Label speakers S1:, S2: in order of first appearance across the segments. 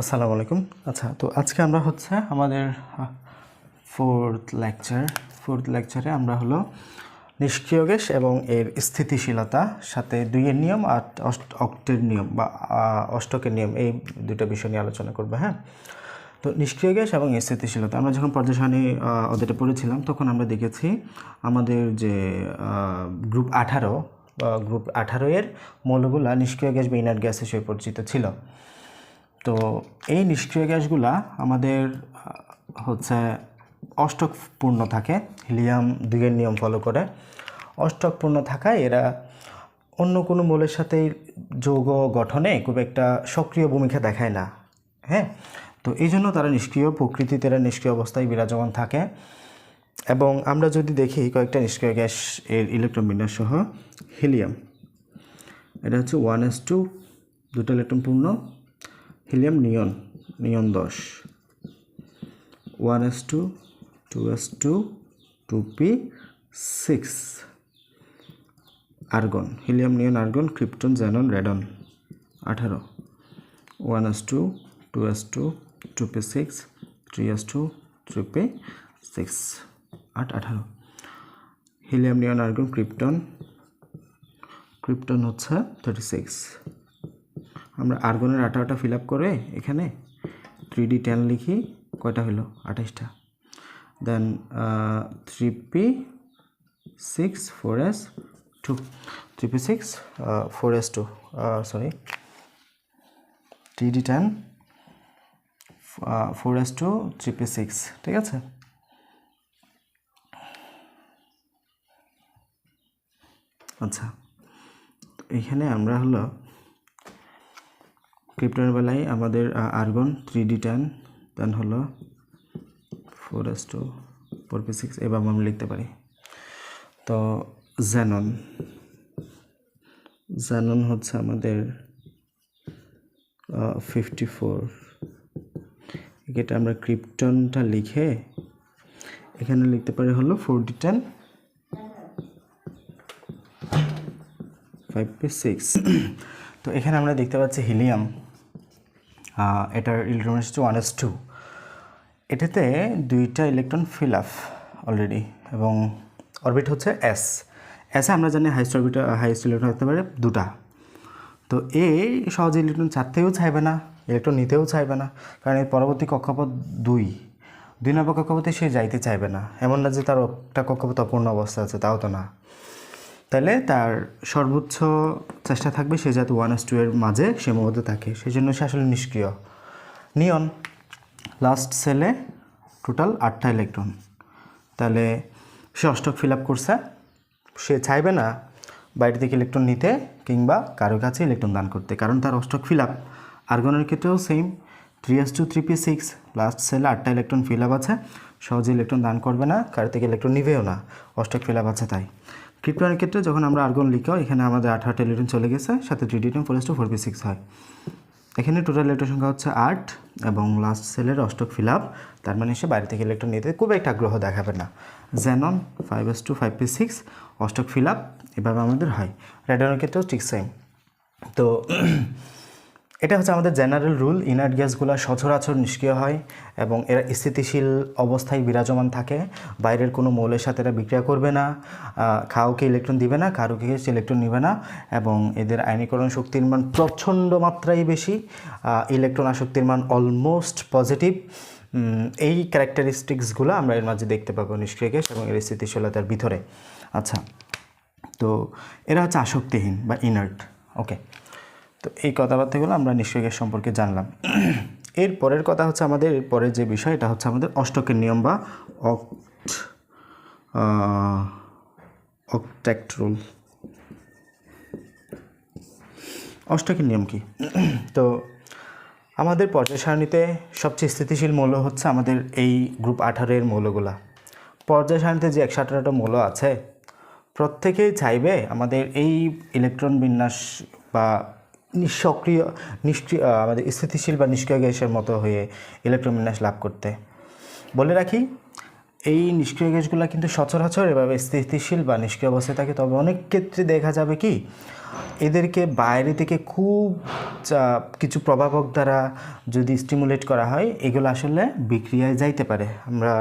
S1: আসসালামু আলাইকুম। আচ্ছা, তো আজকে আমরা হচ্ছে আমাদের ফোর্থ লেকচারে আমরা হলো নিষ্ক্রিয় গ্যাস এবং এর স্থিতিশীলতা, সাথে 2 এর নিয়ম আর অক্টের নিয়ম বা অষ্টকের নিয়ম, এই দুটো বিষয় নিয়ে আলোচনা করব। হ্যাঁ, তো নিষ্ক্রিয় গ্যাস এবং এর স্থিতিশীলতা আমরা যখন পর্যায় সারণী অধ্যায়টা পড়েছিলাম তখন আমরা দেখেছি আমাদের যে গ্রুপ 18 এর মৌলগুলা নিষ্ক্রিয় গ্যাস বা ইনার্ট গ্যাস হিসেবে পরিচিত ছিল। তো এই নিষ্ক্রিয় গ্যাসগুলা আমাদের হচ্ছে অষ্টকপূর্ণ থাকে, হিলিয়াম 2 এর নিয়ম ফলো করে অষ্টকপূর্ণ থাকায় এরা অন্য কোনো মৌলের সাথে যৌগ গঠনে খুব একটা সক্রিয় ভূমিকা দেখায় না। হ্যাঁ, তো এই জন্য তারা নিষ্ক্রিয় প্রকৃতিতে, এরা নিষ্ক্রিয় অবস্থায় বিরাজমান থাকে। এবং আমরা যদি দেখি কয়েকটা নিষ্ক্রিয় গ্যাস এর ইলেকট্রন বিন্যাস সহ, হিলিয়াম এটা হচ্ছে 1s2, 2টা ইলেকট্রন পূর্ণ। Helium neon 10, 1s2, 2s2, 2p6। Argon, helium neon argon, krypton xenon radon 18, 1s2, 2s2, 2p6, 3s2, 3p6, 18। Helium neon argon krypton হচ্ছে 36। আমরা আর্গনের 18টা ফিল আপ করে এখানে 3d10 লিখি, কয়টা হলো? 28টা। দেন 3p6 4s2, 3p6 4s2, sorry 3d10 4s2 3p6, ঠিক আছে। আচ্ছা, এইখানে আমরা হলো ক্রিপ্টনের বেলায় আমাদের আর্গন 3d10, দেন হলো 4s2 4p6, এভাবে আমরা লিখতে পারি। তো জ্যানন হচ্ছে আমাদের 54। এটা আমরা ক্রিপ্টনটা লিখে এখানে লিখতে পারি হলো 4d10 5p6। তো এখানে আমরা দেখতে পাচ্ছি হিলিয়াম, এটার ইলেকট্রন হচ্ছে 1s2, এটাতে 2টা ইলেকট্রন ফিল আপ অলরেডি এবং অরবিট হচ্ছে এস আমরা জানি হাইস্ট ইলেকট্রন থাকতে পারে 2টা। তো সহজে ইলেকট্রন ছাড়তেও চাইবে না, ইলেকট্রন নিতেও চাইবে না, কারণ এর পরবর্তী কক্ষপথ 2 নম্বর কক্ষপথে সে যাইতে চাইবে না। এমন না যে তার একটা কক্ষপথ অপূর্ণ অবস্থা আছে, তাও তো না। তাহলে তার সর্বোচ্চ চেষ্টা থাকবে সে যাতে 1s2 এর মাঝে সীমাবদ্ধ থাকে, সেই জন্য সে আসলে নিষ্ক্রিয়। নিয়ন লাস্ট সেলে টোটাল 8টা ইলেকট্রন, তাহলে সে অষ্টক ফিল আপ করছে, সে চাইবে না বাইরে থেকে ইলেকট্রন নিতে কিংবা কারো কাছে ইলেকট্রন দান করতে, কারণ তার অষ্টক ফিল আপ। আর্গনের ক্ষেত্রেও সেম, 3s2 3p6, লাস্ট সেলে 8টা ইলেকট্রন ফিল আপ আছে, সহজে ইলেকট্রন দান করবে না, কারো থেকে ইলেকট্রন নিবেও না, অষ্টক ফিল আপ আছে তাই। ক্রিপ্টনের ক্ষেত্রে যখন আমরা আর্গন লিখাও, এখানে আমাদের 18টা ইলেকট্রন চলে গেছে, সাথে 3d10 4s2 4p6 হয়। এখানে টোটাল ইলেকট্রন সংখ্যা হচ্ছে 8 এবং লাস্ট সেলের অষ্টক ফিল আপ, তার মানে সে বাইরে থেকে ইলেকট্রন নিতে খুব একটা আগ্রহ দেখাবে না। Xanon 5s2 5p6 অষ্টক fill up, এভাবে আমাদের হয়। রেডনের ক্ষেত্রেও ঠিক সেম। তো এটা হচ্ছে আমাদের জেনারেল রুল। ইনার্ট গ্যাসগুলো সচরাচর নিষ্ক্রিয় হয় এবং এরা স্থিতিশীল অবস্থায় বিরাজমান থাকে, বাইরের কোনো মৌলের সাথে এরা বিক্রিয়া করবে না, কাউকে ইলেকট্রন দিবে না, কারোকে ইলেকট্রন নেবে না, এবং এদের আয়নীকরণ শক্তির মান প্রচণ্ড মাত্রায় বেশি, ইলেকট্রন আসক্তির মান অলমোস্ট পজিটিভ। এই ক্যারেক্টারিস্টিক্সগুলো আমরা এর মাঝে দেখতে পাবো নিষ্ক্রিয় গ্যাস এবং এর স্থিতিশীলতার ভিতরে। আচ্ছা, তো এরা হচ্ছে আসক্তিহীন বা ইনার্ট। ওকে, তো এই কথাবার্তাগুলো আমরা নিষ্ক্রিয় গ্যাস সম্পর্কে জানলাম। এর পরের কথা হচ্ছে আমাদের পরের যে বিষয়, এটা হচ্ছে আমাদের অষ্টকের নিয়ম বা অক্ট্যাক্ট রুল। অষ্টকের নিয়ম কি? তো আমাদের পর্যায় সারণীতে সবচেয়ে স্থিতিশীল মৌল হচ্ছে আমাদের এই গ্রুপ 18 এর মৌলগুলা। পর্যায় সারণীতে যে 118টা মৌল আছে, প্রত্যেকেই চাইবে আমাদের এই ইলেকট্রন বিন্যাস বা নিষ্ক্রিয় আমাদের স্থিতিশীল বা নিষ্ক্রিয় গ্যাসের মতো হয়ে ইলেকট্রন বিন্যাস লাভ করতে। বলে রাখি, এই নিষ্ক্রিয় গ্যাসগুলো কিন্তু সচরাচর এভাবে স্থিতিশীল বা নিষ্ক্রিয় অবস্থায় থাকে, তবে অনেক ক্ষেত্রে দেখা যাবে কি এদেরকে বাইরে থেকে খুব কিছু প্রভাবক দ্বারা যদি স্টিমুলেট করা হয় এগুলো আসলে বিক্রিয়ায় যাইতে পারে। আমরা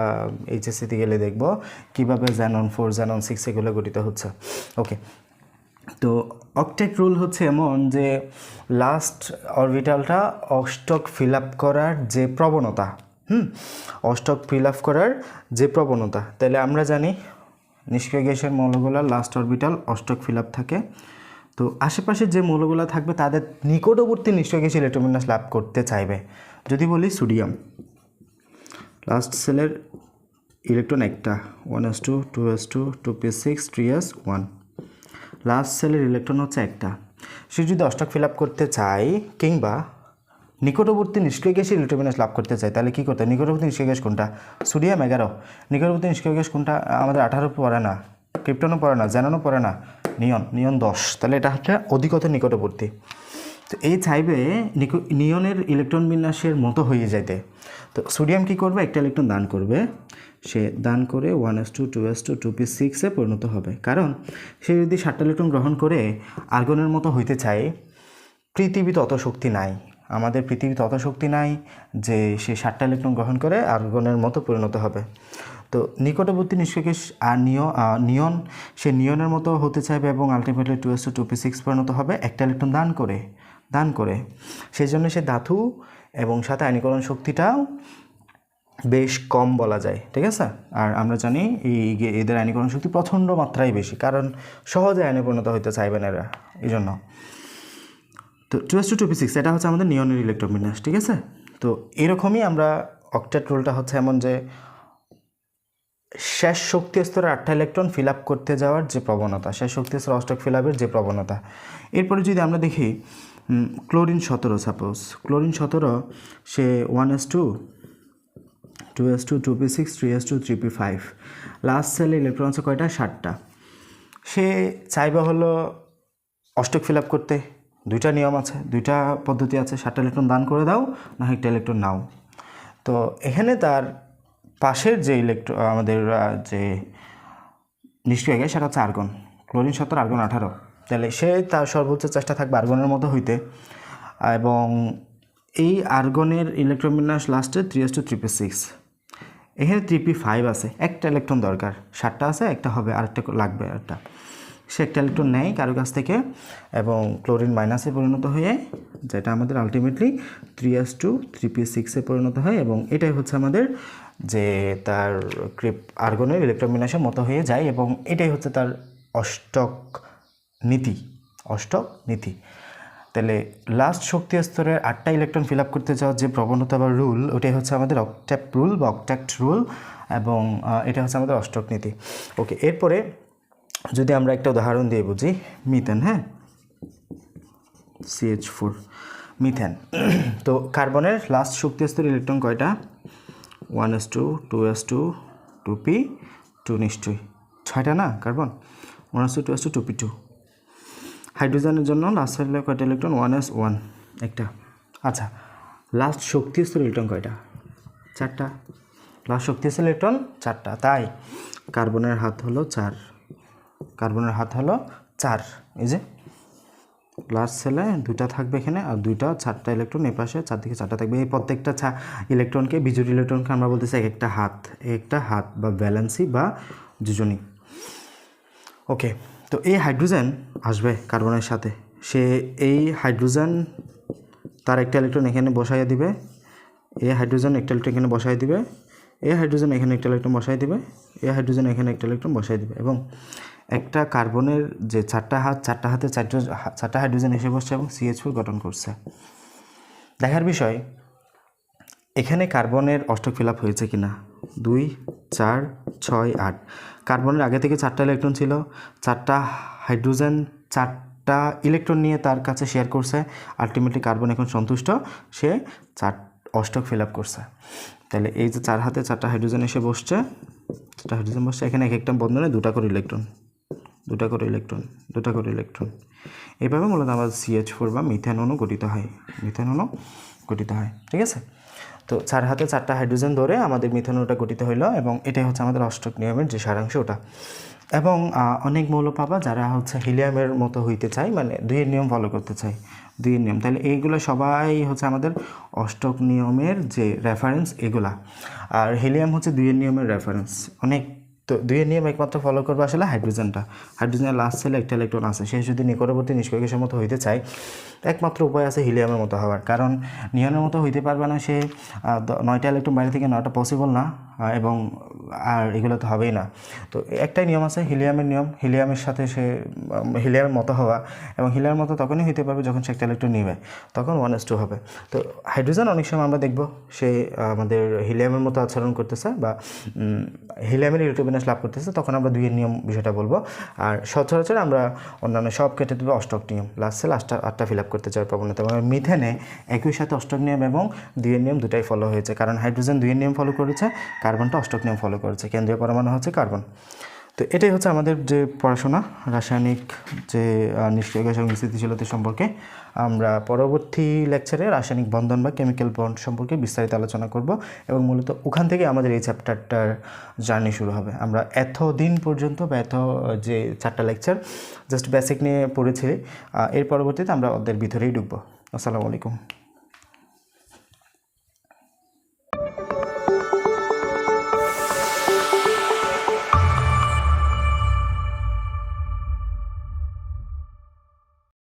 S1: এইচএসসিতে গেলে দেখব কীভাবে জ্যানন 4 জ্যানন 6 এগুলো গঠিত হচ্ছে। ওকে, তো অক্টেট রুল হচ্ছে এমন যে লাস্ট অরবিটালটা অষ্টক ফিল আপ করার যে প্রবণতা, অষ্টক ফিল আপ করার যে প্রবণতা, তাহলে আমরা জানি নিষ্ক্রিয় গ্যাসের মৌলগুলোর লাস্ট অরবিটাল অষ্টক ফিল আপ থাকে। তো আশেপাশে যে মৌলগুলো থাকবে তাদের নিকটবর্তী নিষ্ক্রিয় গ্যাস ইলেকট্রোবিন্যাস লাভ করতে চাইবে। যদি বলি সোডিয়াম, লাস্ট সেলের ইলেকট্রন একটা 1s2 2s2 2p6 3s1, last সেলের ইলেকট্রন হচ্ছে একটা। সে যদি অষ্টক ফিল আপ করতে চায় কিংবা নিকটবর্তী নিষ্ক্রিয় গ্যাসের ইলেকট্রোবিন্যাস লাভ করতে চায়, তাহলে কী করতে হয়? নিকটবর্তী নিষ্ক্রিয় গ্যাস কোনটা? সোডিয়াম 11। নিকটবর্তী নিষ্ক্রিয় গ্যাস কোনটা? আমাদের 18 পড়ে না, ক্রিপ্টনও পড়ে না, জ্যাননও পড়ে না, নিয়ন 10। তাহলে এটা হচ্ছে অধিকতর নিকটবর্তী। তো এই চাইবে নিয়নের ইলেকট্রন বিন্যাসের মতো হয়ে যাইতে। তো সোডিয়াম কী করবে? একটা ইলেকট্রন দান করবে, সে দান করে 1s2 2s2 2p6 পরিণত হবে। কারণ সে যদি 7টা ইলেকট্রন গ্রহণ করে আর্গনের মতো হইতে চায়, পৃথিবীতে অত শক্তি নাই, আমাদের পৃথিবীতে অত শক্তি নাই যে সে 7টা ইলেকট্রন গ্রহণ করে আর্গনের মতো পরিণত হবে। তো নিকটবর্তী নিষ্ক্রিয় গ্যাস আর নিয়ন সে নিয়নের মতো হতে চাইবে এবং আলটিমেটলি 2s2 2p6 পরিণত হবে একটা ইলেকট্রন দান করে। সেই জন্য সে ধাতু এবং সাথে আয়নীকরণ শক্তিটাও বেশ কম বলা যায়, ঠিক আছে। আর আমরা জানি এদের আয়নীকরণ শক্তি প্রচণ্ড মাত্রায় বেশি, কারণ সহজে আয়নে পরিণত হইতে চাইবে না এরা, এই জন্য। তো 2s2 2p6 এটা হচ্ছে আমাদের নিয়নের ইলেকট্রন বিন্যাস, ঠিক আছে। তো এরকমই আমরা অক্টেট রুলটা হচ্ছে এমন যে শেষ শক্তি স্তরে 8টা ইলেকট্রন ফিল আপ করতে যাওয়ার যে প্রবণতা, শেষ শক্তি স্তরে অষ্টক ফিল আপের যে প্রবণতা। এরপরে যদি আমরা দেখি ক্লোরিন 17, সাপোজ ক্লোরিন 17 সে 1s2 2s2 2p6 3s2 3p5, last সেলে ইলেকট্রন আছে কয়টা? 7টা। সে চাইবে হলো অষ্টক ফিল আপ করতে, দুইটা নিয়ম আছে, দুইটা পদ্ধতি আছে, 7টা ইলেকট্রন দান করে দাও না একটা ইলেকট্রন নাও। তো এখানে তার পাশের যে আমাদের যে নিষ্ক্রিয় গ্যাস সেটা হচ্ছে আর্গন, ক্লোরিন 17 আর্গন 18। তাহলে সে তার সর্বোচ্চ চেষ্টা থাকবে আর্গনের মতো হইতে, এবং এই আর্গনের ইলেকট্রন বিন্যাস লাস্টে 3s2 3p6। এখানে 3p5 আছে, একটা ইলেকট্রন দরকার, 7টা আছে, একটা হবে, আরেকটা লাগবে একটা। সে একটা ইলেকট্রন নেয় কারো কাছ থেকে এবং ক্লোরিন মাইনাসে পরিণত হয়ে, যেটা আমাদের আলটিমেটলি 3s2 3p6 পরিণত হয়, এবং এটাই হচ্ছে আমাদের যে তার আর্গনের ইলেকট্রন বিন্যাসের মতো হয়ে যায়, এবং এটাই হচ্ছে তার অষ্টক নীতি। তাহলে লাস্ট শক্তি স্তরের 8টা ইলেকট্রন ফিল আপ করতে যাওয়ার যে প্রবণতা বা রুল, ওটাই হচ্ছে আমাদের অক্টেট রুল বা অক্টেট রুল, এবং এটা হচ্ছে আমাদের অষ্টক নীতি। ওকে, এরপরে যদি আমরা একটা উদাহরণ দিয়ে বুঝি, মিথেন, হ্যাঁ, CH4 মিথেন। তো কার্বনের লাস্ট শক্তি স্তরের ইলেকট্রন কয়টা? 1s2 2s2 2p2 নিশ্চয়ই 6টা না কার্বন, 1s2 2s2 2p2। হাইড্রোজেনের জন্য লাস্ট সেলে কয়টা ইলেকট্রন? 1s1 একটা। আচ্ছা, লাস্ট শক্তি স্তরের ইলেকট্রন কয়টা? 4টা। লাস্ট শক্তি স্তরের ইলেকট্রন 4টা, তাই কার্বনের হাত হলো 4, কার্বনের হাত হলো 4। এই যে লাস্ট সেলে 2টা থাকবে এখানে, আর 4টা ইলেকট্রন এই পাশে, 4 দিকে 4টা থাকবে। এই প্রত্যেকটা ইলেকট্রনকে, বিজোড় ইলেকট্রনকে আমরা বলতেছি একটা হাত বা ভ্যালেন্সি বা যোজনী। ওকে, তো এই হাইড্রোজেন আসবে কার্বনের সাথে, সে এই হাইড্রোজেন তার একটা ইলেকট্রন এখানে বসাইয়া দিবে, এই হাইড্রোজেন একটা ইলেকট্রন এখানে বসাই দিবে, এই হাইড্রোজেন এখানে একটা ইলেকট্রন বসাই দিবে, এই হাইড্রোজেন এখানে একটা ইলেকট্রন বসাই দিবে, এবং একটা কার্বনের যে 4টা হাতে 4টা হাইড্রোজেন এসে বসছে এবং CH4 গঠন করছে। দেখার বিষয় এখানে কার্বনের অষ্টক ফিল আপ হয়েছে কিনা। 2 4 6 8, কার্বনের আগে থেকে 4টা ইলেকট্রন ছিল, 4টা হাইড্রোজেন 4টা ইলেকট্রন নিয়ে তার কাছে শেয়ার করছে, আলটিমেটলি কার্বন এখন সন্তুষ্ট, সে অষ্টক ফিল আপ করছে। তাহলে এই যে 4 হাতে 4টা হাইড্রোজেন এসে বসছে, 4টা হাইড্রোজেন বসছে, এখানে এক একটা বন্ধনে 2টা করে ইলেকট্রন, 2টা করে ইলেকট্রন। এইভাবে মূলত আমাদের CH4 বা মিথেন অণু গঠিত হয়, ঠিক আছে। তো 4 হাতে 4টা হাইড্রোজেন ধরে আমাদের মিথেন অণুটা গঠিত হইলো এবং এটাই হচ্ছে আমাদের অষ্টক নিয়মের যে সারাংশ ওটা। এবং অনেক মৌল পাবা যারা হচ্ছে হিলিয়ামের মতো হইতে চায়, মানে 2-এর নিয়ম ফলো করতে চায়, 2-এর নিয়ম। তাহলে এইগুলো সবাই হচ্ছে আমাদের অষ্টক নিয়মের যে রেফারেন্স এগুলা। আর হিলিয়াম হচ্ছে 2-এর নিয়মের রেফারেন্স। অনেক তো 2-এর নিয়ম একমাত্র ফলো করবে আসলে হাইড্রোজেনটা। হাইড্রোজেনের লাস্ট সেলে একটা ইলেকট্রন আছে, সে যদি নিকটবর্তী নিষ্কর্ষের মতো হইতে চায় একমাত্র উপায় আছে হিলিয়ামের মতো হওয়ার। কারণ নিয়নের মতো হইতে পারবে না, সে 9টা ইলেকট্রন বাইরে থেকে 9টা পসিবল না, এবং আর এগুলো তো হবেই না। তো একটাই নিয়ম আছে হিলিয়ামের নিয়ম, হিলিয়ামের সাথে সে হিলিয়ামের মতো হওয়া, এবং হিলিয়ামের মতো তখনই হইতে পারবে যখন সে একটা ইলেকট্রন নিবে, তখন 1s2 হবে। তো হাইড্রোজেন অনেক সময় আমরা দেখব সে আমাদের হিলিয়ামের মতো আচরণ করতেছে বা হিলিয়ামের ইলেকট্রোবিন্যাস লাভ করতেছে, তখন আমরা 2-এর নিয়ম বিষয়টা বলবো। আর সচরাচর আমরা অন্যান্য সব কেটে দেবো অষ্টক নিয়ম, লাস্টে 8টা ফিল আপ করতে চাই প্রবণতা। এবং মিথেনে একই সাথে অষ্টক নিয়ম এবং 2-এর নিয়ম দুটাই ফলো হয়েছে, কারণ হাইড্রোজেন 2-এর নিয়ম ফলো করেছে, কার্বনটা অষ্টক নিয়ম ফলো করেছে, কেন্দ্রীয় পরমাণু হচ্ছে কার্বন। তো এটাই হচ্ছে আমাদের যে পড়াশোনা রাসায়নিক যে নিষ্ক্রিয় গ্যাস এবং স্থিতিশীলতা সম্পর্কে। আমরা পরবর্তী লেকচারে রাসায়নিক বন্ধন বা কেমিক্যাল বন্ড সম্পর্কে বিস্তারিত আলোচনা করব, এবং মূলত ওখান থেকে আমাদের এই চ্যাপ্টারটার জার্নি শুরু হবে। আমরা এতদিন পর্যন্ত বা যে 4টা লেকচার জাস্ট বেসিক নিয়ে পড়েছি, এর পরবর্তীতে আমরা ওদের ভিতরেই ঢুকবো। আসসালামু আলাইকুম।